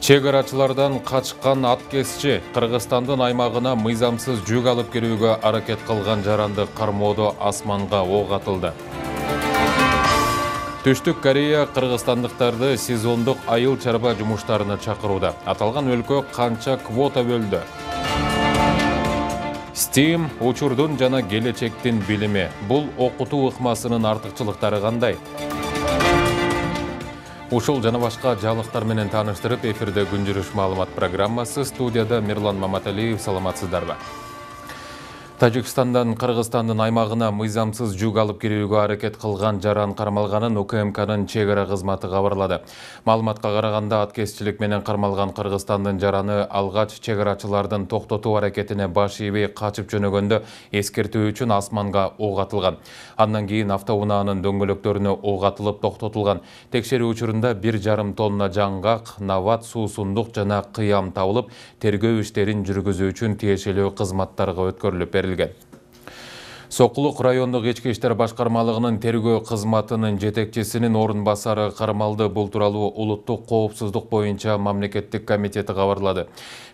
Чегарачылардан качкан аткесчи Кыргызстандын аймагына мыйзамсыз жүк алып келүүгө аракет кылган жаранды кармоодо асманга ок атылды. Түштүк Корея кыргызстандыктарды сезондук айыл чарба жумуштарына чакырууда. Аталган өлкө канча квота бөлдү? STEAM учурдун жана келечектин билими. Бул окутуу ыкмасынын артыкчылыктары кандай? Ушул жана башка жаңылыктар менен тааныштырып, эфирде күн жүрүш маалымат программасы. Студияда Мирлан Маматалиев. Саламатсыздарбы? Тажикстандан Кыргызстандын аймагына мыйзамсыз жүк алып келүүгө аракет кылган жаран кармалганын УКМКнын чегара кызматы кабарлады. Маалыматка караганда, аткезчилик менен кармалган Кыргызстандын жараны алгач чегарачылардын токтотуу аракетине баш ийбей качып жөнөгөндө эскертүү үчүн асманга ок атылган. Андан кийин автоунаанын дөңгөлөктөрүнө ок атылып токтотулган. Текшерүү учурунда 1,5 тонна жаңгак, нават, суусундук жана кыям табылып, тергөө иштерин жүргүзүү үчүн тиешелүү кызматтарга өткөрүлүп берилген. Сокулук райондук ички иштер башкармалыгынын тергөө кызматынын жетекчисинин орун басары кармалды. Бул тууралуу улуттук коопсуздук боюнча мамлекеттик комитети кабарлады.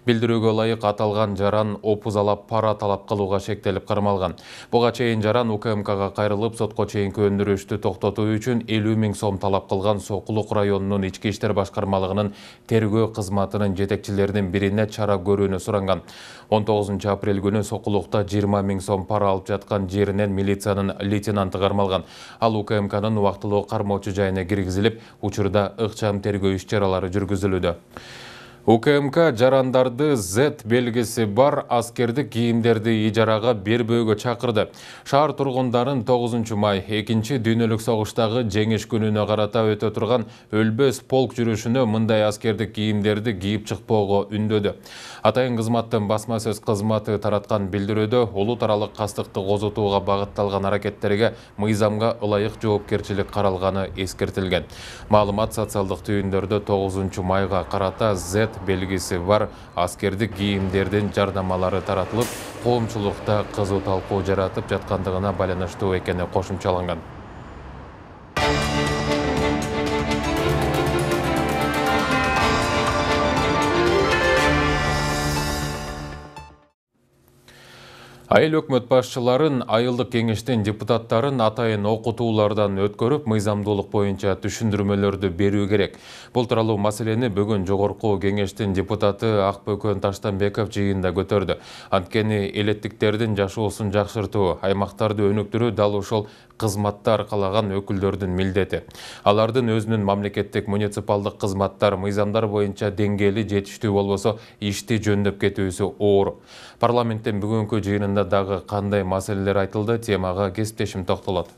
Билдирүүгө ылайык, аталган жаран опузалап пара талап кылууга шектелип кармалган. Буга чейин жаран УКМКга кайрылып, сотко чейинки өндүрүштү токтотуу үчүн 50 000 сом талап кылган. Сокулук районунун ички иштер башкармалыгынын тергөө кызматынын жетекчилеринин бирине чара көрүүнү суранган. 19 апрель күнү Сокулукта 20 000 сом пара алып жаткан жеринен милициянын лейтенанты кармалган. Ал УКМКнын убактылуу кармоочу жайына киргизилип, учурда ыкчам тергөө иш-чаралары жүргүзүлүүдө. УКМК жарандарды Z белгиси бар аскердик кийимдерди ижарага бербөөгө чакырды. Шаар тургундарын 9 май 2 дүйнөлүк согуштагы жеңиш күнүнө карата өтө турган өлбөс полк жүрүшүнө мындай аскердик кийимдерди кийип чыкпоого үндөдү. Атайын кызматтын басма сөз кызматы тараткан билдирүүдө улут аралык кастыкты козотууга багытталган аракеттерге мыйзамга ылайык жоопкерчилик каралганы эскертилген. Маалымат социалдык түйүндөрдө 9 майга карата Z белгиси бар аскердик кийимдердин жардамалары таратылып, коомчулукта кызуу талкуу жаратып жаткандыгына байланыштуу экени кошумчаланган. Айыл өкмөт башчыларын, айылдык кеңештин депутаттарын атайын окутуулардан өткөрүп, мыйзамдуулук боюнча түшүндүрмөлөрдү берүү керек. Бул тууралуу маселени бүгүн жогорку кеңештин депутаты Акбөкөн Таштанбеков жыйында көтөрдү. Анткени элеттиктердин жашоосун жакшыртуу, аймактарды өнүктүрүү дал ошол кызматтар калаган өкүлдөрдүн милдети. Алардын өзүнүн мамлекеттик муниципалдык кызматтар, мыйзамдар боюнча деңгээли жетиштүү болбосо, ишти жөндөп кетүүсү оор. Парламенттин бүгүнкү жыйынында дагы кандай маселелер айтылды, темага кесиптешим токтолот.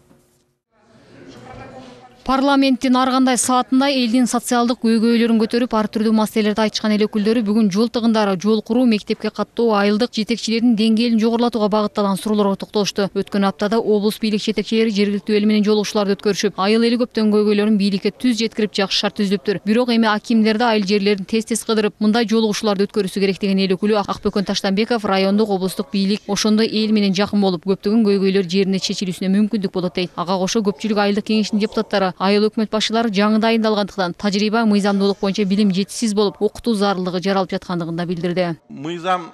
Парламенттин ар кандай саатында элдин социалдык көйгөйлөрүн көтөрүп, ар түрдүү маселелерди айтышкан эл өкүлдөрү бүгүн жол тыгындары, жол куруу, мектепке каттоо, айылдык жетекчилердин деңгээлин жогорулатууга багытталган суроолорго токтолушту. Өткөн аптада облус бийлик жетекчилери жергиликтүү эл менен жолугушууларды өткөрүшүп, айыл эли көптөгөн көйгөйлөрүн бийликке түз жеткирип, жакшы шарт түздүптүр. Бирок эми акимдерди айыл жерлерин тез кыдырып, мындай жолугушууларды өткөрүүсү керек деген эл өкүлү Акбөкөн Таштанбеков райондук облустук бийлик ошондой эл менен жакын болуп, көптөгөн көйгөйлөр жерине чечилүүсүнө мүмкүндүк болот дейт. Ага кошо көпчүлүк айылдык кеңештин депутаттары айыл өкмөт башчылары жаңы дайындалгандыктан тажрыйба мыйзамдуулук боюнча билим жетишсиз болуп, окутуу зарылдыгы жаралып жаткандыгын да билдирди. Мыйзам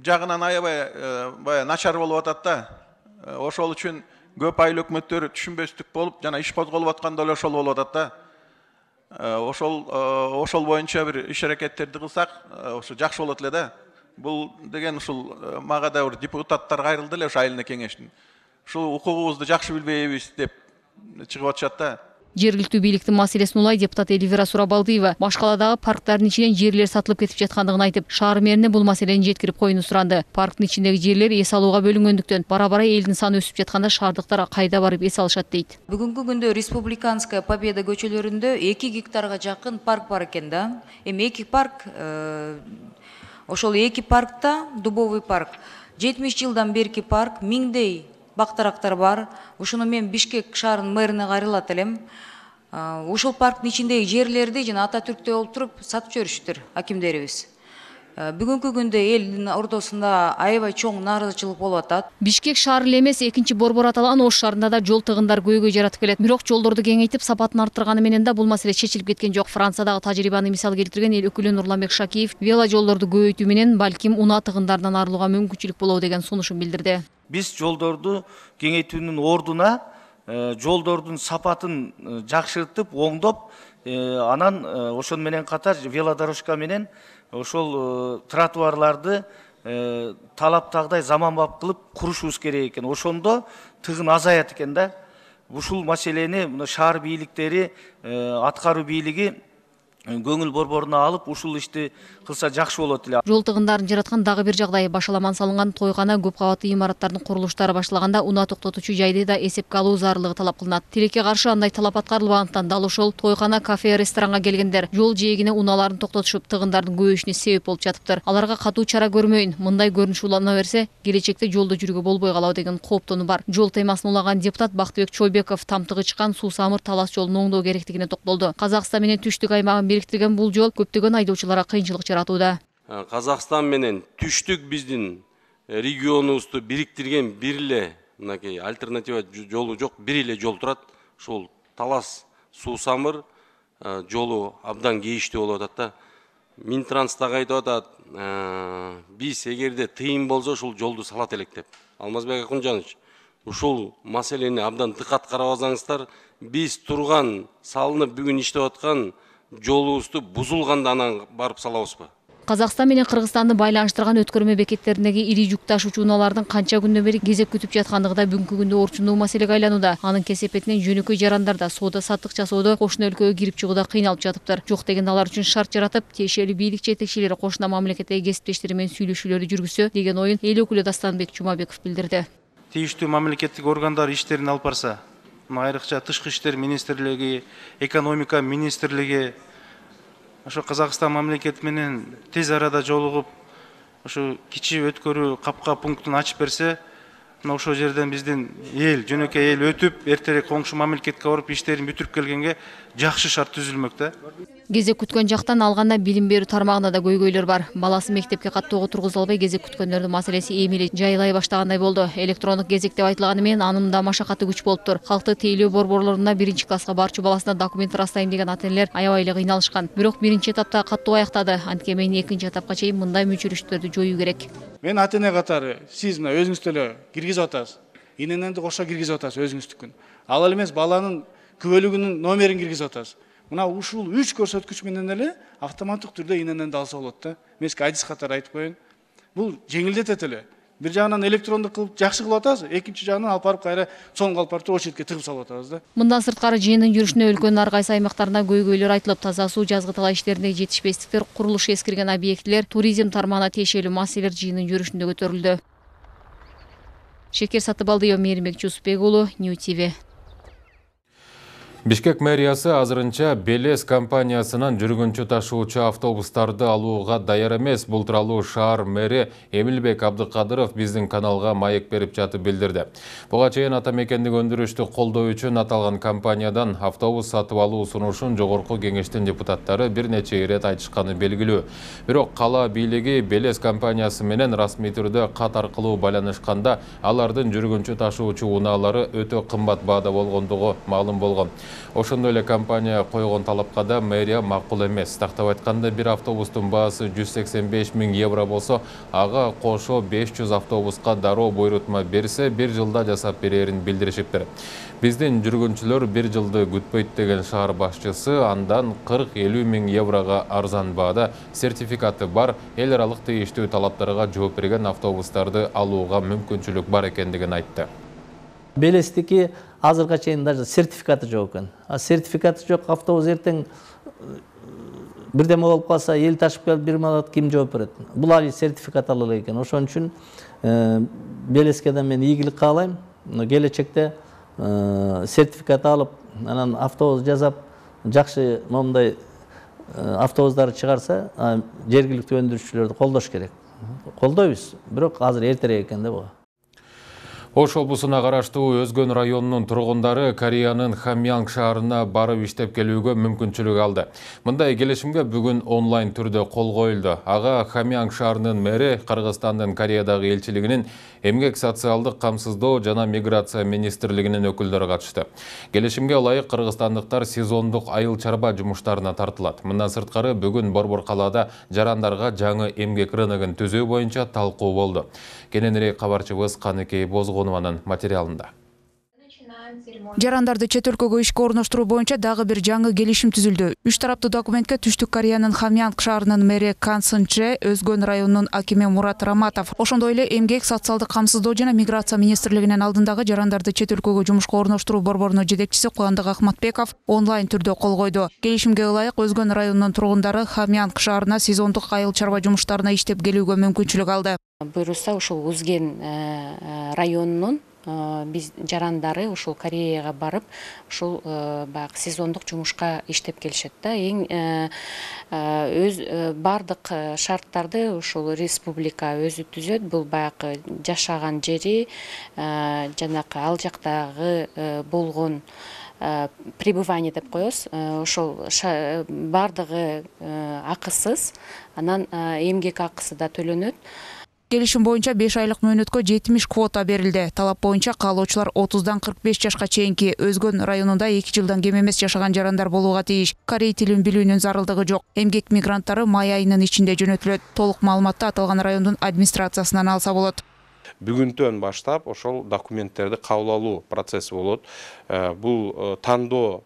жагынан аябай начар болуп атат да. Ошол үчүн көп айыл өкмөттөрү түшүнбөстүк болуп, жана иш козголуп атканда эле ошол болуп атат да. Ошол боюнча бир иш аракеттерди кылсак, ошо жакшы болот эле да. Бул деген ушул мага да бир депутаттар кайрылды эле ошо айыл кеңештин. Ушул укугубузду жакшы билбейбиз деп чыгып атышат да. Жергиликтүү бийликтин маселесин улай депутат Элвира Сурабалдиева башкаладагы парктардын ичинен жерлер сатылып кетип жаткандыгын айтып, шаар мэрине бул маселени жеткирип коюуну суранды. Парктын ичиндеги жерлер эс алууга бөлүнгөндүктөн бара-бара элдин саны өсүп жатканда шаардыктар кайда барып эс алышат дейт. Бүгүнкү күндө Республиканская Победа көчөлөрүндө 2 гектарга жакын парк бар экен да. Эми 2 парк, ошол 2 паркта Дубовый парк 70 жылдан берки парк, миңдей бактарактар бар. Ушуну мен Бишкек шаарынын мэрине кайрылат элем. Ушул парктын ичиндеги жерлерди жана Ататүрктө олтуруп сатып жиберишиптир акимдерибиз. Бүгүнкү күндө элдин ортосунда аябай чоң нааразычылык болуп атат. Бишкек шаары эле эмес, экинчи борбор аталган Ош шаарында да жол тыгындар көйгөй жаратып келет. Бирок жолдорду кеңейтип, сапатын арттырганы менен да бул маселе чечилип кеткен жок. Франциядагы тажрыйбаны мисал келтирген эл өкүлү Нурламбек Шакиев вело жолдорду көбөйтүү менен балким унаа тыгындарынан арылууга мүмкүнчүлүк болобу деген сунушун билдирди. Биз жолдорду кеңейтүүнүн ордуна жолдордун сапатын жакшыртып, оңдоп, анан ошон менен катар велодорожка менен ошол тротуарларды талаптагыдай заманбап кылып курушубуз керек экен. Ошондо тыгын азаят экен да. Ушул маселени шаар бийликтери, аткаруу бийлиги көңүл борборуна алып, ушул ишти кылса жакшы болот эле. Жол тыгындарын жараткан дагы бир жагдай башаламан салынган тойкана, көп кабаттуу имараттардын курулуштары башталганда унаа токтотуучу жайды да эсепке алуу зарылыгы талап кылынат. Тилекке каршы андай талап аткарылбагандыктан дал ошол тойкана, кафе, ресторанга келгендер жол жээгине унааларын токтотушуп, тыгындардын көбөйүшүнө себеп болуп жатыптыр. Аларга катуу чара көрмөйүн, мындай көрүнүш улана берсе, келечекте жолдо жүрүүгө болбой калабы деген кооптонуу бар. Жол темасын улаган депутат Бактыбек Чойбеков тамтыгы чыккан Суусамыр Талас жолун оңдоо керектигине токтолду. Казакстан менен түштүк аймагын бириктирген бул жол көптөгөн айдоочуларга кыйынчылык жаратууда. Казакстан менен түштүк биздин регионубузду бириктирген бир эле мынакей альтернатива жолу жок, бир эле жол турат. Ушул Талас Суусамыр жолу абдан кейиштүү болуп атат да. Минтранс дагы айтып атат, биз эгерде тыйын болсо ушул жолду салат элек деп. Алмазбек Акунжанович, ушул маселени абдан дыкат карабасаңыздар, биз турган салынып бүгүн иштеп аткан жолубузду бузулганда анан барып салабызбы? Казакстан менен Кыргызстанды байланыштырган өткөрмө бекеттериндеги ири жүк ташуучу унаалардын канча күндөн бери кезек күтүп жаткандыгы да бүгүнкү күндө орчундуу маселеге айланууда. Анын кесепетинен жөнөкөй жарандарда соода саттык жасоодо кошуна өлкөгө кирип чыгууда кыйналып жатыптыр. Жок дегенде алар үчүн шарт жаратып, тиешелүү бийлик жетекчилери кошуна мамлекеттеги кесиптештери менен сүйлөшүүлөрдү жүргүзсө деген оюн эл өкүлү Дастанбек Жумабеков билдирди. Тийиштүү мамлекеттик органдар иштерин алып барса, айрыкча тышкы иштер министрлиги, экономика министрлиги ошо Казакстан мамлекети менен тез арада жолугуп, ошо кичи өткөрүү капка пунктун ачып берсе, ошол жерден биздин эл, жөнөкөй эл өтүп, эртерээк коңшу мамлекетке барып иштерин бүтүрүп келгенге жакшы шарт түзүлмөк да. Кезек күткөн жактан алганда билим берүү тармагында да көйгөйлөр бар. Баласы мектепке каттоого тургузула албай кезек күткөндөрдүн маселеси эми эле жайлай баштагандай болду. Электрондук кезек деп айтылганы менен анын да машакаты күч болуптур. Калкты тейлөө борборлорунда биринчи класска барчу баласына документ ырастайм деген ата-энелер аябай эле кыйналышкан. Бирок биринчи этапта каттоо аяктады. Анткени экинчи этапка чейин мындай мүчүрүштөрдү жоюу керек. Мен ата-эне катары сиз мына өзүңүз деле киргизип атасыз. Инененди кошо киргизип атасыз өзүңүздүкүн. Ал эле эмес баланын күбөлүгүнүн номерин киргизип атасыз. Мына ушул 3 көрсөткүч менен эле автоматтык түрдө инененди алса болот да. Мен сизге адис катары айтып коеюн. Бул жеңилдетет эле. Бир жагынан электрондук кылып жакшы кылып атабыз, экинчи жагынан алып барып кайра соңго алып барып очередке тыгып салып атабыз да. Мындан сырткары жыйындын жүрүшүнө өлкөнүн ар кайсы аймактарында көйгөйлөр айтылып, таза суу, жазгы талаа иштериндеги жетишпестиктер, курулуш эскирген объектилер, туризм тармагына тиешелүү маселелер жыйындын жүрүшүндө көтөрүлдү. Шекер Сатыбалдиев, Мээринбек Жусупбек уулу, New TV. Бишкек мэриясы азырынча Белес компаниясынан жүргүнчү ташуучу автобустарды алууга даяр эмес. Бул тууралуу шаар мэри Эмилбек Абдыкадыров биздин каналга маек берип жатып билдирди. Буга чейин ата мекендик өндүрүштү колдоо үчүн аталган компаниядан автобус сатып алуу сунушун жогорку кеңештин депутаттары бир нече ирет айтышканы белгилүү. Бирок кала бийлиги Белес компаниясы менен расмий түрдө кат аркылуу байланышканда алардын жүргүнчү ташуучу унаалары өтө кымбат баада болгондугу маалым болгон. Ошондой эле компания койгон талапка да мэрия макул эмес. Тактап айтканда, бир автобустун баасы 185 000 евро болсо, ага кошо 500 автобуска дароо буйрутма берсе, бир жылда жасап берерин билдиришиптир. Биздин жүргүнчүлөр бир жылды күтпөйт деген шаар башчысы андан 40-50 000 еврого арзан баада сертификаты бар, эл аралык тийиштүү талаптарга жооп берген автобустарды алууга мүмкүнчүлүк бар экендигин айтты. Белестики азырга чейин даже сертификаты жок экен. Сертификаты жок автобус эртең бирдеме болуп калса, эл ташып келип бир малат ким жооп берет? Бул али сертификат алалы экен. Ошон үчүн Белеске да мен ийгилик каалайм. Келечекте сертификат алып, анан автобус жасап, жакшы момундай автобустарды чыгарса, жергиликтүү өндүрүшчүлөрдү колдош керек. Колдойбуз, бирок азыр эртерээк экен да буга. Ош облусуна караштуу Өзгөн районунун тургундары Кореянын Хамьянг шаарына барып иштеп келүүгө мүмкүнчүлүк алды. Мындай келишимге бүгүн онлайн түрдө кол коюлду. Ага Хамьянг шаарынын мэри Кыргызстандын Кореядагы элчилигинин эмгек социалдык камсыздоо жана миграция министрлигинин өкүлдөрү катышты. Келишимге ылайык кыргызстандыктар сезондук айыл чарба жумуштарына тартылат. Мындан сырткары бүгүн Борбор калаада жарандарга жаңы эмгек рыногун түзүү боюнча талкуу болду. Кененирээк кабарчыбыз Каныкей Бозгонованын материалында. Жарандарды чет өлкөгө ишке орноштуруу боюнча дагы бир жаңы келишим түзүлдү. 3 тараптуу документке Түштүк Кореянын Хамьянг шаарынын мэри Кан Сын Чжэ, Өзгөн районунун акими Мурат Раматов, ошондой эле эмгек социалдык камсыздоо жана миграция министрлигинин алдындагы жарандарды чет өлкөгө жумушка орноштуруу борборунун жетекчиси Кубандык Ахматбеков онлайн түрдө кол койду. Келишимге ылайык Өзгөн районунун тургундары Хамьянг шаарына сезондук айыл чарба жумуштарына иштеп келүүгө мүмкүнчүлүк алды. Буюрса ушул Өзгөн районунун биз жарандары ушул Кореяга барып, ушул баягы сезондук жумушка иштеп келишет да. Эң өз бардык шарттарды ушул республика өзү түзөт. Бул баягы жашаган жери, жанакы ал жактагы болгон пребывание деп коебуз. Ошол бардыгы акысыз, анан эмгек акысы да төлөнөт. Келишим боюнча 5 айлык мөөнөткө 70 квота берилди. Талап боюнча каалоочулар 30-дан 45 жашка чейинки Өзгөн районунда 2 жылдан кем эмес жашаган жарандар болууга тийиш. Корей тилин билүүнүн зарылдыгы жок. Эмгек мигранттары май айынын ичинде жөнөтүлөт. Толук маалыматты аталган райондун администрациясынан алса болот. Бүгүнтөн баштап ошол документтерди кабыл алуу процесси болот. Бул тандоо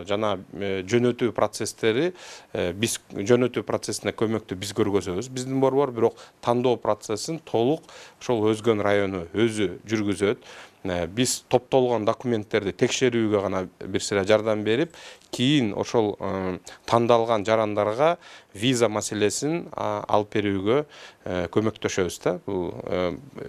жана жөнөтүү процесстери биз жөнөтүү процессине көмөктү биз көргөзөбүз. Биздин борбор бирок тандоо процессин толук ошол Өзгөн району өзү жүргүзөт. Биз топтолгон документтерди текшерүүгө гана бир сыйра жардам берип, кийин ошол тандалган жарандарга виза маселесин алып берүүгө көмөктөшөбүз да, бул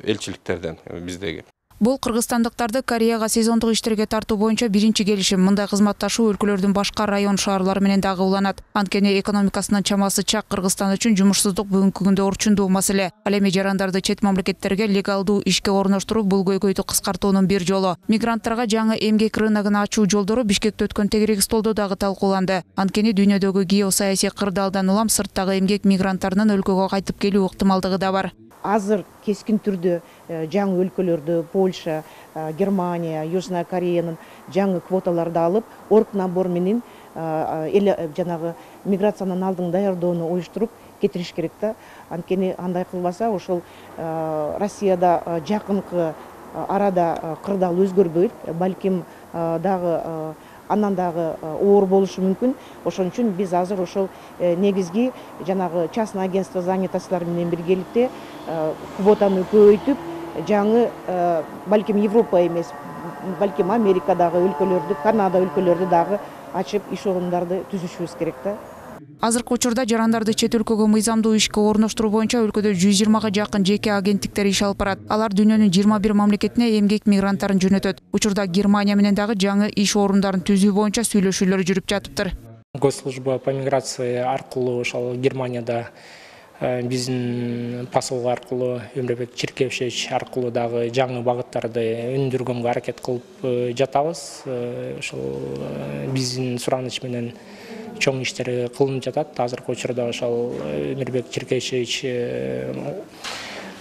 элчиликтерден биздеги. Бул кыргызстандыктарды Кореяга сезондук иштерге тартуу боюнча биринчи келишим. Мындай кызматташуу өлкөлөрдүн башка район шаарлары менен дагы уланат. Анткени экономикасынын чамасы чак Кыргызстан үчүн жумушсуздук бүгүнкү күндө орчундуу маселе. Ал эми жарандарды чет мамлекеттерге легалдуу ишке орноштуруп, бул көйгөйдү кыскартуунун бир жолу. Мигранттарга жаңы эмгек рыногун ачуу жолдору Бишкекте өткөн тегерек столдо дагы талкууланды. Анткени дүйнөдөгү геосаясий кырдаалдан улам сырттагы эмгек мигранттарынын өлкөгө кайтып келүү ыктымалдыгы да бар. Азыр кескин түрдө жаңы өлкөлөрдү, Польша, Германия, Южная Кореянын жаңы квоталарды алып, орг набор менен жанагы миграциянын алдын даярдоону уюштуруп кетириш керек да. Анткени андай кылбаса, ошол Россияда жакынкы арада кырдаал өзгөрбөйт, балким дагы андан дагы оор болушу мүмкүн. Ошон үчүн биз азыр ошол негизги жанагы частный агентство занятостьлар менен биргеликте квотаны көбөйтүп, жаңы балким Европа эмес, балким Америкадагы өлкөлөрдү, Канада өлкөлөрдү дагы ачып иш орундарды түзүшүбүз керек да. Азыркы учурда жарандарды чет өлкөгө мыйзамдуу ишке орноштуруу боюнча өлкөдө 120га жакын жеке агенттиктер иш алып барат. Алар дүйнөнүн 21 мамлекетине эмгек мигранттарын жөнөтөт. Учурда Германия менен дагы жаңы иш орундарын түзүү боюнча сүйлөшүүлөр жүрүп жатыптыр. Госслужба по миграции аркылуу ошол Германияда биздин посол аркылуу Өмүрбек Чиркевич аркылуу дагы жаңы багыттарды өндүргөнгө аракет кылып жатабыз. Ошол биздин сураныч менен чоң иштери кылынып жатат. Азыркы учурда ошол Өмүрбек Чиркевич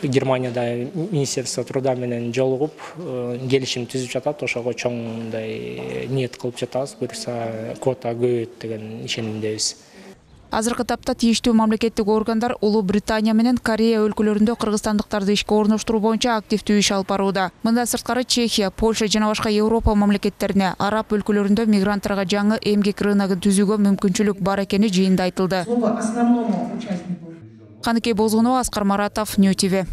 Германияда Министерство труда менен жолугуп келишим түзүп жатат. Ошого чоңдай ниет кылып жатабыз. Буюрса квота көбөйөт деген ишенимдебиз. Азыркы тапта тийиштүү мамлекеттик органдар Улуу Британия менен Корея өлкөлөрүндө кыргызстандыктарды ишке орноштуруу боюнча активдүү иш алып барууда. Мындан сырткары Чехия, Польша жана башка Европа мамлекеттерине, араб өлкөлөрүндө мигранттарга жаңы эмгек рыногун түзүүгө мүмкүнчүлүк бар экени жыйында айтылды. Каныкей Бозгонова, Аскар Маратов, Нью ТВ.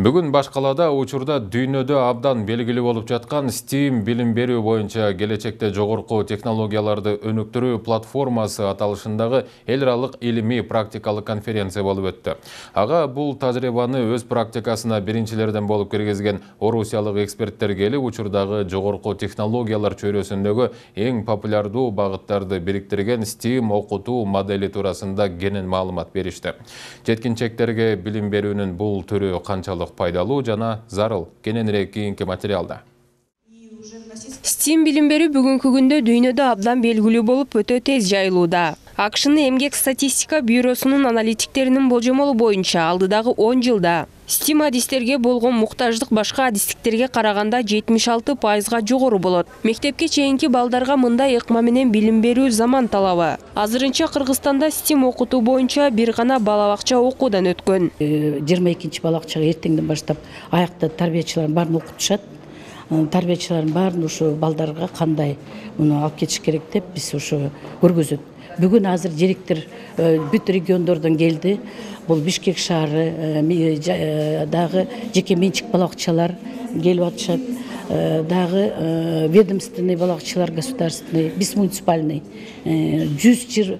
Бүгін Башкалада учурда дүйнөдө абдан белгилүү болуп жаткан STEAM билим берүү боюнча келечекте жогорку технологияларды өнүктүрүү платформасы аталышындагы эл аралык илимий практикалык конференция болуп өттү. Ага бул тажрыйбаны өз практикасына биринчилерден болуп киргизген орусиялык эксперттер келип, учурдагы жогорку технологиялар чөйрөсүндөгү эң популярдуу багыттарды бириктирген STEAM окутуу модели туурасында кенен маалымат беришти. Жеткинчектерге билим берүүнүн бул түрү канчалык пайдалуу жана зарыл, кененирээк кийинки материалда. STEAM билим берүү бүгүнкү күндө дүйнөдө абдан белгилүү болуп өтө тез жайылууда. АКШнын эмгек статистика бюросунун аналитиктеринин болжомолу боюнча алдыдагы 10 жылда STEAM адистерге болгон муктаждык башка адистиктерге караганда 76%га жогору болот. Мектепке чейинки балдарга мындай ыкма менен билим берүү заман талабы. Азырынча Кыргызстанда STEAM окутуу боюнча бир гана бала бакча окуудан өткөн. 22-нчи бала бакчага эртеңден баштап аякта тарбиячылардын баарын окутушат. Тарбиячылардын баарын ушу балдарга кандай муну алып кетиш керек деп биз ушу көргөзөт. Бүгүн азыр директор бүт региондордон келди. Бул Бишкек шаары дагы жеке менчик бала бакчалар келип атышат. Дагы ведомственный бала бакчалар государственный, биз муниципальный 130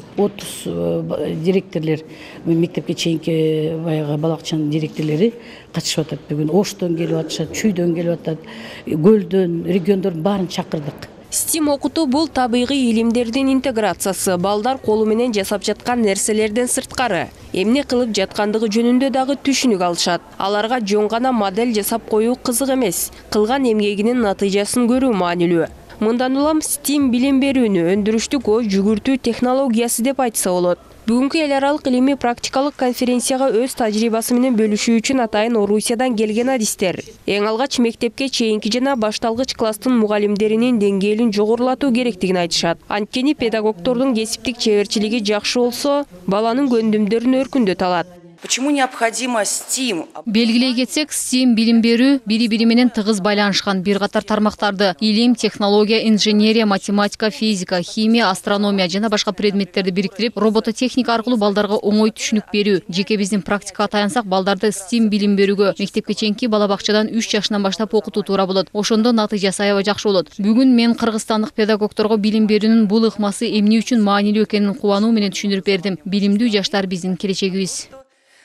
директорлер, мектепке чейинки баягы бала бакчанын директорлери катышып атат. Бүгүн Оштон келип атышат, Чүйдөн келип атат, Көлдөн, региондордун баарын чакырдык. STEAM окутуу бул табигый илимдердин интеграциясы, балдар колу менен жасап жаткан нерселерден сырткары эмне кылып жаткандыгы жөнүндө дагы түшүнүк алышат. Аларга жөн гана модель жасап коюу кызык эмес, кылган эмгегинин натыйжасын көрүү маанилүү. Мындан улам STEAM билим берүүнү өндүрүштүк ой жүгүртүү технологиясы деп айтса болот. Бүгүнкү эл аралык илимий практикалык конференцияга өз тажрыйбасы менен бөлүшүү үчүн атайын Орусиядан келген адистер эң алгач мектепке чейинки жана башталгыч класстын мугалимдеринин деңгээлин жогорулатуу керектигин айтышат. Анткени педагогдордун кесиптик чеберчилиги жакшы болсо, баланын көндүмдөрүн өркүндөтө алат. Почему необходимо STEAM? Белгилей кетсек, STEAM билим берүү бири-бири менен тыгыз байланышкан бир катар тармактарды: илим, технология, инженерия, математика, физика, химия, астрономия жана башка предметтерди бириктирип, робототехника аркылуу балдарга оңой түшүнүк берүү. Жеке биздин практикага таянсак, балдарды STEAM билим берүүгө мектепке чейинки бала бакчадан 3 жашынан баштап окутуу туура болот. Ошондо натыйжасы аябай жакшы болот. Бүгүн мен кыргызстандык педагогдорго билим берүүнүн бул ыкмасы эмне үчүн маанилүү экенин кубануу менен түшүндүрүп бердим. Билимдүү жаштар биздин келечегибиз.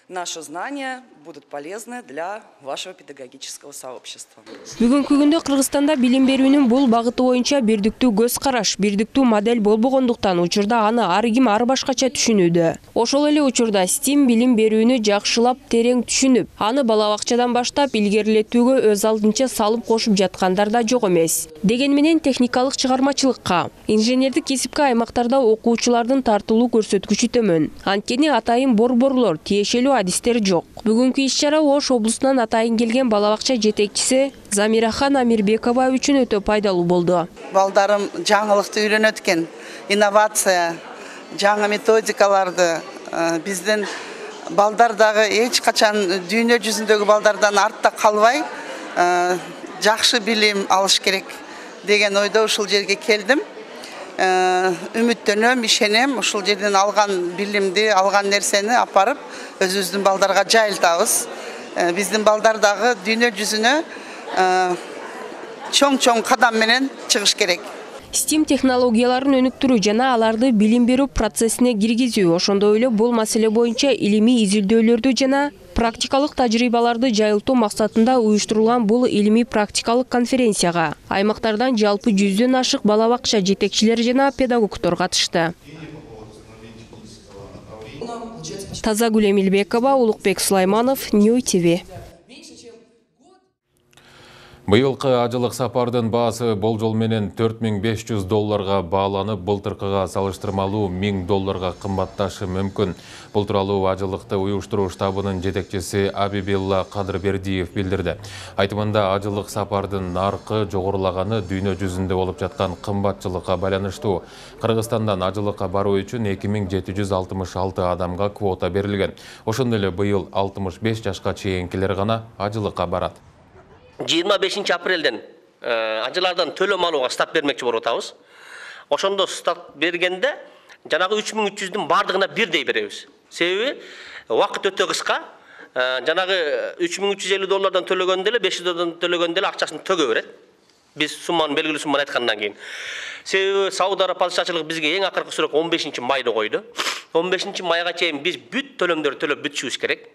Наши знания будут полезны для вашего педагогического сообщества. Бүгүнкү күндө Кыргызстанда билим берүүнүн бул багыты боюнча бирдиктүү көз караш, бирдиктүү модель болбогондуктан учурда аны ар ким ар башкача түшүнүүдө. Ошол эле учурда STEAM билим берүүнү жакшылап терең түшүнүп, аны бала бакчадан баштап илгерилетүүгө өз алдынча салып кошуп жаткандар да жок эмес. Деген менен техникалык чыгармачылыкка, инженердик кесипке аймактарда окуучулардын тартылуу көрсөткүчү төмөн. Анткени атайын борборлор, тиешелүү адистер жок. Бүгүнкү иш-чара Ош облусунан атайын келген бала бакча жетекчиси Замирахан Амирбекова үчүн өтө пайдалуу болду. Балдарым жаңылыкты үйрөнөт экен, инновация, жаңы методикаларды биздин балдар дагы эч качан дүйнө жүзүндөгү балдардан артта калбай, жакшы билим алыш керек деген ойдо ушул жерге келдим. Үмүттөнөм, ишенем, ушул жерден алган билимди, алган нерсени апарып өзүбүздүн балдарга жайылтабыз. Биздин балдар дагы дүйнө жүзүнө чоң кадам менен чыгыш керек. STEAM технологияларын өнүктүрүү жана аларды билим берүү процессине киргизүү, ошондой эле бул маселе боюнча илимий изилдөөлөрдү жана практикалык тажрыйбаларды жайылтуу максатында уюштурулган бул илимий практикалык конференцияга аймактардан жалпы 100дөн ашык бала бакча жетекчилери жана педагогдор катышты. Тазагүл Эмилбекова, Улукбек Сулайманов, Нью ТВ. Быйылкы ажылык сапардын баасы болжол менен $4500 бааланып, былтыркыга салыштырмалуу $1000 кымбатташы мүмкүн. Бул тууралуу ажылыкты уюштуруу штабынын жетекчиси Абибилла Кадырбердиев билдирди. Айтымында ажылык сапардын наркы жогорулаганы дүйнө жүзүндө болуп жаткан кымбатчылыкка байланыштуу. Кыргызстандан ажылыкка баруу үчүн 2766 адамга квота берилген. Ошондой эле быйыл 65 жашка чейинкилер гана ажылыкка барат. 25 апрелден ажылардан төлөм алууга стат бермекчи болуп атабыз. Ошондо стат бергенде жанагы 3300-дүн бардыгына бирдей беребиз. Себеби убакыт өтө кыска, жанагы $3.350 төлөгөндө эле $500 төлөгөндө эле акчасын төгө берет. Biz summanın belgili summanı aytkandan keyin. Себеби Сауд Араб падышачылыгы бизге эң акыркы срок 15-майды койду. 15-майга чейин биз бүт төлөмдөрдү төлөп бүтүшүбүз керек.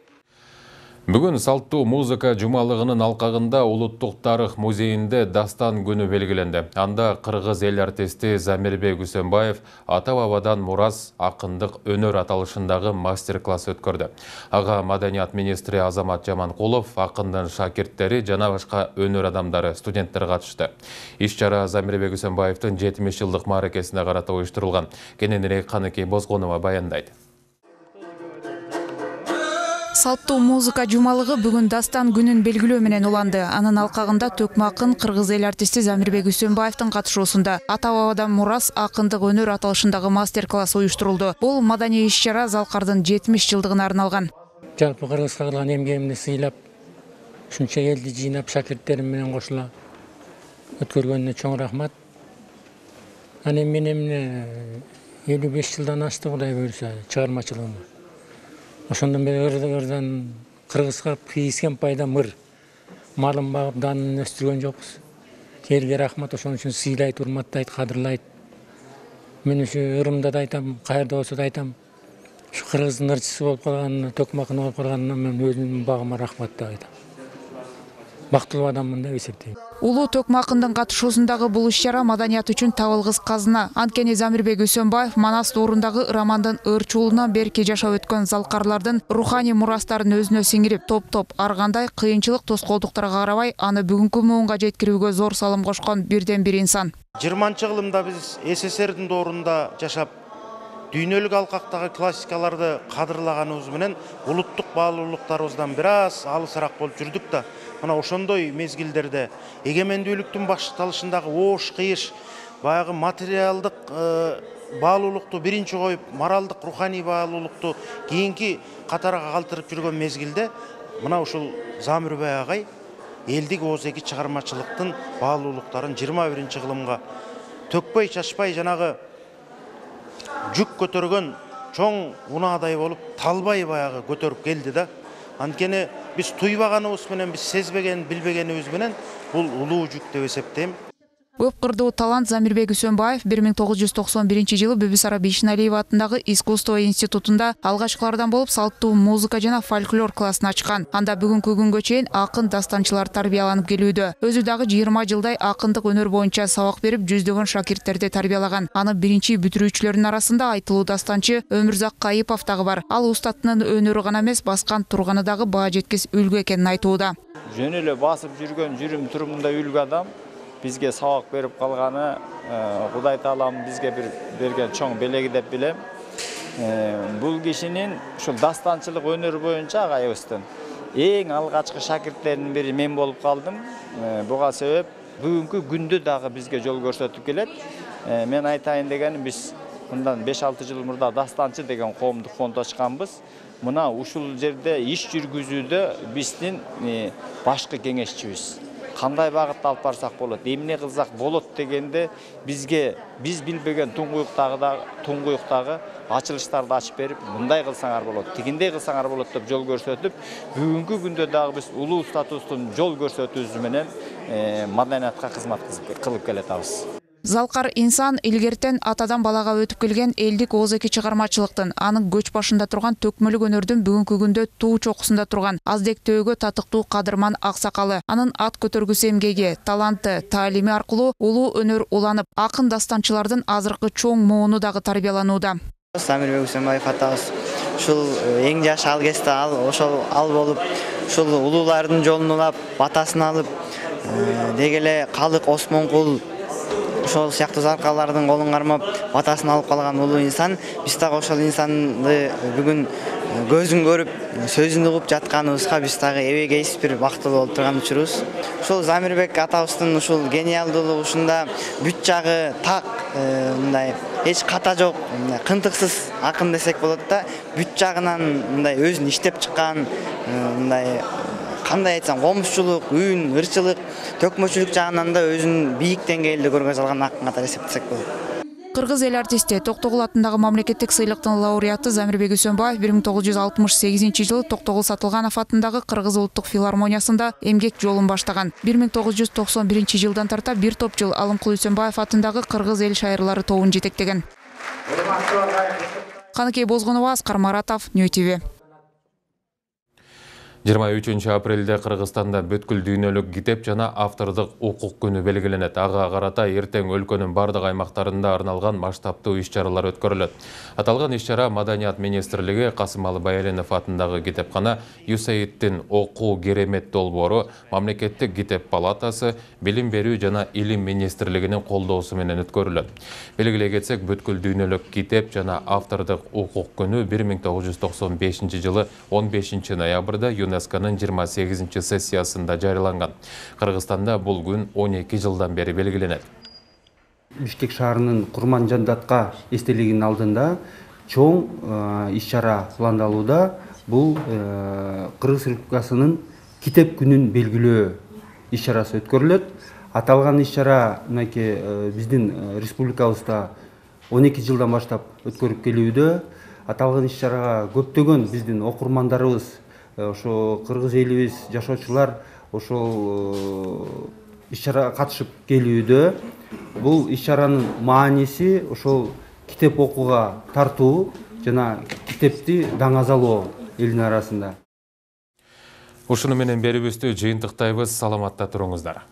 Бүгін салттуу музыка жумалыгынын алкагында Улуттук тарых музейинде дастан күнү белгиленди. Анда кыргыз эл артисти Замирбек Үсөнбаев ата бабадан мурас акындык өнөр аталышындагы мастер-класс өткөрдү. Ага маданият министри Азамат Жаманкулов, акындын шакирттери жана башка өнөр адамдары, студенттер катышты. Иш-чара Замирбек Үсөнбаевдин 70 жылдык мааракесине карата уюштурулган. Кененирээк Каныкей Бозгонова баяндайт. Салттуу музыка жумалыгы бүгүн дастан күнүн белгилөө менен уланды. Анын алкагында төкмө акын кыргыз эл артисти Замирбек Үсөнбаевдин катышуусунда ата бабадан мурас акындык өнөр аталышындагы мастер-класс уюштурулду. Бул маданий иш-чара Залкардын 70 жылдыгына арналган. Жалпы кыргызга кылган эмгегимди сыйлап, ушунча элди жыйнап шакирттерим менен кошула өткөргөнүнө чоң рахмат. Анан мен 55 жылдан ашты Кудай буйрса чыгармачылыгым. Ошондон бери ырдан кыргызга тийишкен пайда мыр. Малын багып данын өстүргөн жокпуз. Элге рахмат, ошон үчүн сыйлайт, урматтайт, кадырлайт. Мен ушу Ырымда да айтам, каерде болсо да айтам. Ушу кыргыздын ырчысы болуп калганына, төкмакын болуп калганына мен өзүмдүн багыма рахмат деп айтам. Бактылуу адаммын деп эсептейм. Улуу төкмө акындын катышуусундагы бул иш-чара маданият үчүн табылгыс казына. Анткени Замирбек Үсөнбаев Манас доорундагы Рамандын ырчуулунан берки жашап өткөн залкарлардын руханий мурастарын өзүнө сиңирип, топ-топ аргандай кыйынчылык тоскоолдуктарга карабай, аны бүгүнкү муунга жеткирүүгө зор салым кошкон бирден бир инсан. 20-жылымда биз СССРдин доорунда жашап, дүйнөлүк алкактагы классикаларды кадырлаганыбыз менен улуттук баалуулуктарыбыздан бир аз алысыраак болуп жүрдүк да. Мына ошондой мезгилдерде эгемендүүлүктүн башталышындагы оош кыйыш, баягы материалдык баалуулукту биринчи коюп, моралдык, руханий баалуулукту кийинки катарга калтырып жүргөн мезгилде мына ушул Замирбек агай элдик ооз-эки чыгармачылыктын баалуулуктарын 21-кылымга төкпөй чачпай жанагы жүк көтөргөн чоң унаадай болуп, талбай баягы көтөрүп келди да. Анткени биз туйбаганыбыз менен, биз сезбеген, билбегенибиз менен бул улуу жүк деп эсептейм. Өпкырдуу талант Замирбек Үсөнбаев 1991 жылы Бибисара Бишналиева атындагы искусство институтунда алгачкылардан болуп салттуу музыка жана фольклор классын ачкан. Анда бүгүнкү күнгө чейин акын дастанчылар тарбияланып келүүдө. Өзү дагы 20 жылдай акындык өнөр боюнча сабак берип, жүздөгөн шакирттерди тарбиялаган. Аны биринчи бүтүрүүчүлөрдүн арасында айтылуу дастанчы Өмүрзак Кайыпов дагы бар. Ал устатынын өнөрү гана эмес, баскан турганы дагы баа жеткис үлгү экенин айтууда. Жөн эле басып жүргөн жүрүм турумунда үлгү адам. Bizge сабак берип калганы Кудай Таалам бизге берген чоң белеги деп билем. Бул кишинин ушул дастанчылык өнөр боюнча агайыбыздын эң алгачкы шакирттеринин бири мен болуп калдым. Буга себеп бүгүнкү күндө дагы бизге жол көрсөтүп келет. Мен айтайын дегеним, биз мындан 5-6 жыл мурда дастанчы деген коомдук фонд ачканбыз. Мына ушул жерде иш жүргүзүүдө биздин башкы кеңешчибиз кандай багытта алып барсак болот, эмне кылсак болот дегенде бизге биз билбеген туңгуюктагы ачылыштарды ачып берип, мындай кылсаңар болот, тигиндей кылсаңар болот деп жол көрсөтүп, бүгүнкү күндө дагы биз улуу статустун жол көрсөтүүбүз менен маданиятка кызмат кылып келатабыз. Залкар инсан илгертен атадан балага өтүп келген элдик ооз-эки чыгармачылыктын, анын көч башында турган төкмөлүк өнөрдүн бүгүнкү күндө туу чокусунда турган аздектөөгө татыктуу кадырман аксакалы. Анын ат көтөргүсү эмгеги, таланты, таалими аркылуу улуу өнөр уланып, акын дастанчылардын азыркы чоң мууну дагы тарбияланууда. Замирбек Үсөнбаев атабыз ушул эң жаш ал кезде ал болуп, ушул улуулардын жолун улап, батасын алып, деги эле Калык Осмонкул ошол сыяктуу заркалардын колун кармап батасын алып калган улуу инсан. Биз дагы ошол инсанды бүгүн көзүн көрүп, сөзүн угуп жатканыбызга биз дагы эбегейсиз бир бактылуу болуп турган учурубуз. Ушул Замирбек атабыздын ушул гениалдуулугу ушунда бүт жагы так, мындай эч ката жок, кынтыксыз акын десек болот да. Бүт жагынан мындай өзүн иштеп чыккан, мындай кандай айтсам, комузчулук, үн, ырчылык, төкмөчүлүк жагынан да өзүн бийик деңгээлде көргөзө алган акын катары эсептесек болот. Кыргыз эл артисти Токтогул атындагы мамлекеттик сыйлыктын лауреаты Замирбек Үсөнбаев 1968 жылы Токтогул Сатылганов атындагы Кыргыз улуттук филармониясында эмгек жолун баштаган. 1991 жылдан тарта бир топ жыл Алымкул Үсөнбаев атындагы Кыргыз эл шайырлары тобун жетектеген. Каныкей Бозгонова, Аскар Маратов, Нью ТВ. 23 апрелде Кыргызстанда бүткүл дүйнөлүк китеп жана автордук укук күнү белгиленет. Ага карата эртең өлкөнүн бардык аймактарында арналган масштабтуу иш-чаралар өткөрүлөт. Аталган иш-чара Маданият министрлиги Касымалы Баяленов атындагы китепкана, USAID-тин окуу керемет долбоору, Мамлекеттик китеп палатасы, Билим берүү жана илим министрлигинин колдоосу менен өткөрүлөт. Белгилей кетсек, бүткүл дүйнөлүк китеп жана автордук укук күнү 1995 жылы 15 ноябрда ЮНЕСКОнун 28 сессиясында жарыяланган. Кыргызстанда бул күн 12 жылдан бери белгиленет. Бишкек шаарынын Курман Жандатка эстелигинин алдында чоң иш-чара пландалууда. Бул Кыргыз Республикасынын китеп күнүн белгилөө иш-чарасы өткөрүлөт. Аталган иш-чара биздин республикабызда 12 жылдан баштап өткөрүп келүүдө. Аталган иш-чарага көптөгөн биздин окурмандарыбыз, ошо кыргыз элибиз, жашоочулар ошол иш-чарага катышып келүүдө. Бул иш-чаранын мааниси ошол китеп окууга тартуу жана китепти даңазалоо элдин арасында. Ушуну менен берүүбүздү жыйынтыктайбыз. Саламатта туруңуздар.